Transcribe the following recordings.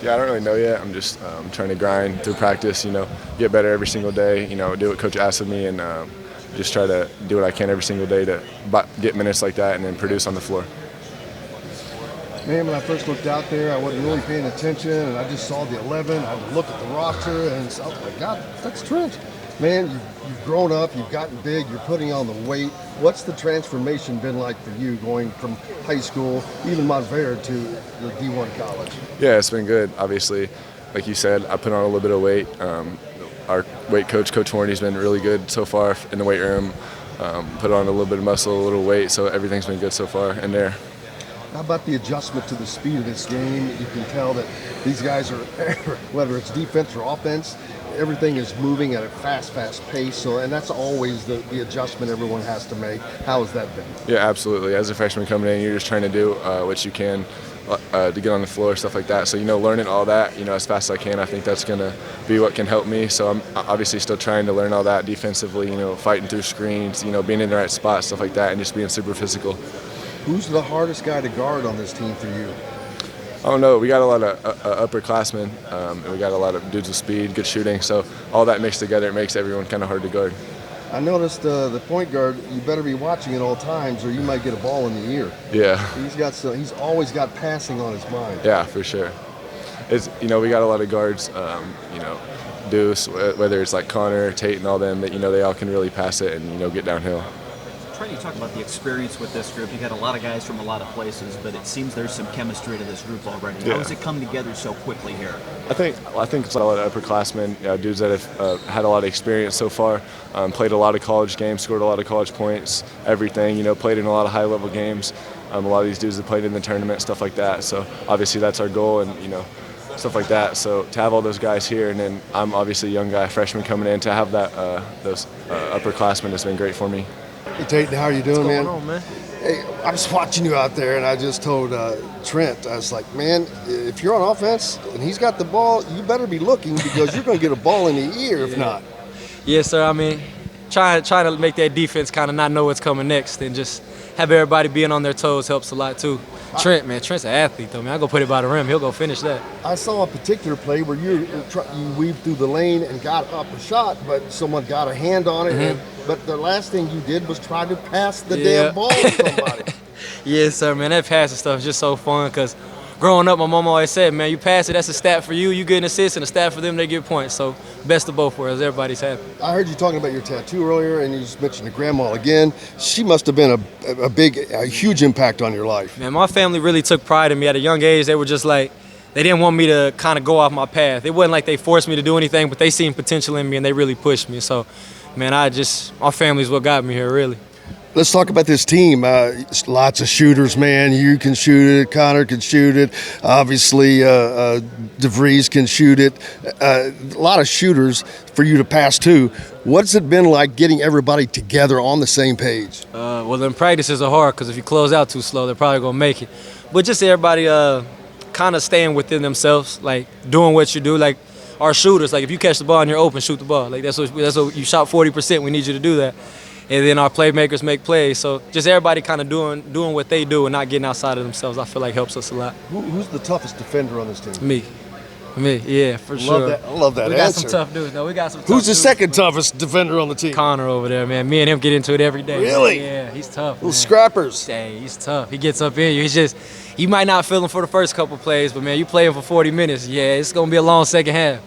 Yeah, I don't really know yet. I'm just trying to grind through practice, get better every single day, do what coach asks of me and just try to do what I can every single day to get minutes like that and then produce on the floor. Man, when I first looked out there, I wasn't really paying attention, and I just saw the 11. I looked at the roster, and I was like, God, that's Trent. Man, you've grown up, you've gotten big, you're putting on the weight. What's the transformation been like for you going from high school, even Montverde, to your D1 college? Yeah, it's been good. Obviously, like you said, I put on a little bit of weight. Our weight coach, Coach Horny's been really good so far in the weight room. Put on a little bit of muscle, a little weight, so everything's been good so far in there. How about the adjustment to the speed of this game? You can tell that these guys are, whether it's defense or offense, everything is moving at a fast pace. So, and that's always the adjustment everyone has to make. How has that been? Yeah, absolutely. As a freshman coming in, you're just trying to do what you can to get on the floor, stuff like that. So, learning all that, as fast as I can, I think that's going to be what can help me. So I'm obviously still trying to learn all that defensively, fighting through screens, being in the right spot, stuff like that, and just being super physical. Who's the hardest guy to guard on this team for you? I don't know. We got a lot of upperclassmen, and we got a lot of dudes with speed, good shooting. So all that mixed together, it makes everyone kind of hard to guard. I noticed the point guard, you better be watching at all times or you might get a ball in the ear. Yeah. He's always got passing on his mind. Yeah, for sure. It's we got a lot of guards, Deuce, whether it's like Connor, Tayton, all them, that they all can really pass it and get downhill. Trent, you talk about the experience with this group. You got a lot of guys from a lot of places, but it seems there's some chemistry to this group already. How has it come together so quickly here? I think it's a lot of upperclassmen, dudes that have had a lot of experience so far, played a lot of college games, scored a lot of college points, everything. Played in a lot of high-level games. A lot of these dudes have played in the tournament, stuff like that. So obviously that's our goal, and stuff like that. So to have all those guys here, and then I'm obviously a young guy, freshman coming in, to have that those upperclassmen has been great for me. Hey, Tayton, how are you doing, man? What's going on, man? Hey, I was watching you out there, and I just told Trent, I was like, man, if you're on offense and he's got the ball, you better be looking because you're going to get a ball in the ear if not. Yes, sir. I mean, trying to make that defense kind of not know what's coming next and just have everybody being on their toes helps a lot, too. Trent's an athlete, though, man. I'll go put it by the rim. He'll go finish that. I saw a particular play where you weaved through the lane and got up a shot, but someone got a hand on it. But the last thing you did was try to pass the damn ball to somebody. Yes, sir, man. That passing stuff is just so fun because growing up, my mom always said, man, you pass it, that's a stat for you. You get an assist, and a stat for them, they get points. So best of both worlds. Everybody's happy. I heard you talking about your tattoo earlier, and you just mentioned your grandma again. She must have been a huge impact on your life. Man, my family really took pride in me. At a young age, they were just like, they didn't want me to kind of go off my path. It wasn't like they forced me to do anything, but they seen potential in me, and they really pushed me. So, man, my family's what got me here, really. Let's talk about this team. Lots of shooters, man. You can shoot it. Connor can shoot it. Obviously, DeVries can shoot it. A lot of shooters for you to pass to. What's it been like getting everybody together on the same page? Well, then practices are hard because if you close out too slow, they're probably going to make it. But just everybody kind of staying within themselves, like doing what you do. Like our shooters, like if you catch the ball and you're open, shoot the ball. Like that's what you shot 40%. We need you to do that. And then our playmakers make plays. So just everybody kind of doing what they do and not getting outside of themselves, I feel like helps us a lot. Who's the toughest defender on this team? Me, yeah, for sure. I love that we answer. Got some tough dudes. No, we got some tough Who's the dudes, second toughest defender on the team? Connor over there, man. Me and him get into it every day. Really? Man. Yeah, he's tough. Little scrappers. Hey, he's tough. He gets up in you. You might not feel him for the first couple plays, but, man, you play him for 40 minutes. Yeah, it's going to be a long second half.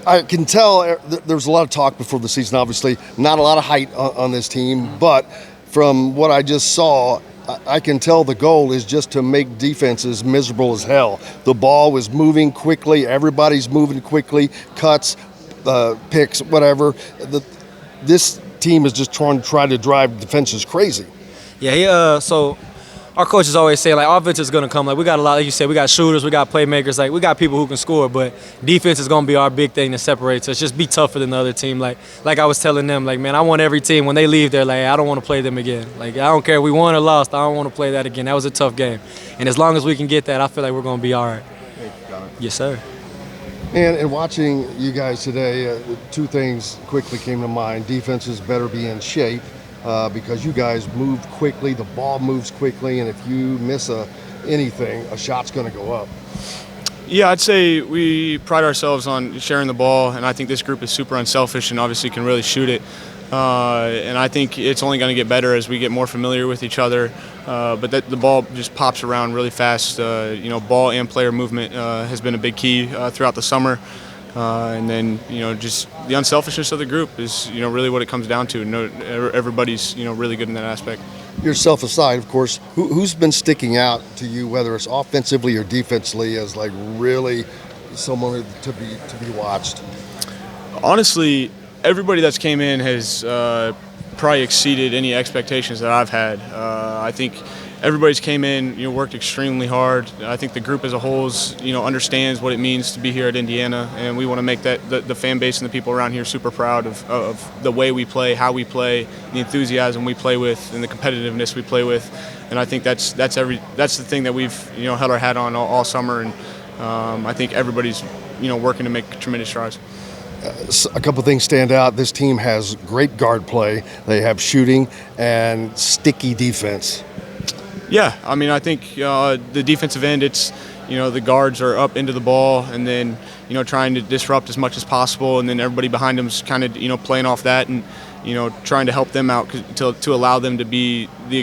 I can tell there's a lot of talk before the season, obviously. Not a lot of height on this team, but from what I just saw, I can tell the goal is just to make defenses miserable as hell. The ball was moving quickly. Everybody's moving quickly. Cuts, picks, whatever. This team is just trying to drive defenses crazy. Yeah, so our coaches always say, like, offense is going to come. Like, we got a lot, like you said, we got shooters, we got playmakers. Like, we got people who can score, but defense is going to be our big thing that separates us. Just be tougher than the other team. Like I was telling them, like, man, I want every team, when they leave there, like, I don't want to play them again. Like, I don't care if we won or lost. I don't want to play that again. That was a tough game. And as long as we can get that, I feel like we're going to be all right. Thank you, Connor. Yes, sir. And watching you guys today, two things quickly came to mind. Defenses better be in shape. Because you guys move quickly, the ball moves quickly, and if you miss anything, a shot's going to go up. Yeah, I'd say we pride ourselves on sharing the ball, and I think this group is super unselfish and obviously can really shoot it. And I think it's only going to get better as we get more familiar with each other. But the ball just pops around really fast. Ball and player movement has been a big key throughout the summer. And then, just the unselfishness of the group is, really what it comes down to. Everybody's, really good in that aspect. Yourself aside, of course, who's been sticking out to you, whether it's offensively or defensively, as like really someone to be watched? Honestly, everybody that's came in has probably exceeded any expectations that I've had. I think everybody's came in, worked extremely hard. I think the group as a whole understands what it means to be here at Indiana, and we want to make that the fan base and the people around here super proud of the way we play, how we play, the enthusiasm we play with, and the competitiveness we play with. And I think that's the thing that we've held our hat on all summer, and I think everybody's working to make tremendous strides. A couple things stand out. This team has great guard play. They have shooting and sticky defense. Yeah, I mean, I think the defensive end, it's, the guards are up into the ball and then, trying to disrupt as much as possible, and then everybody behind them is kind of, playing off that and, trying to help them out to allow them to be the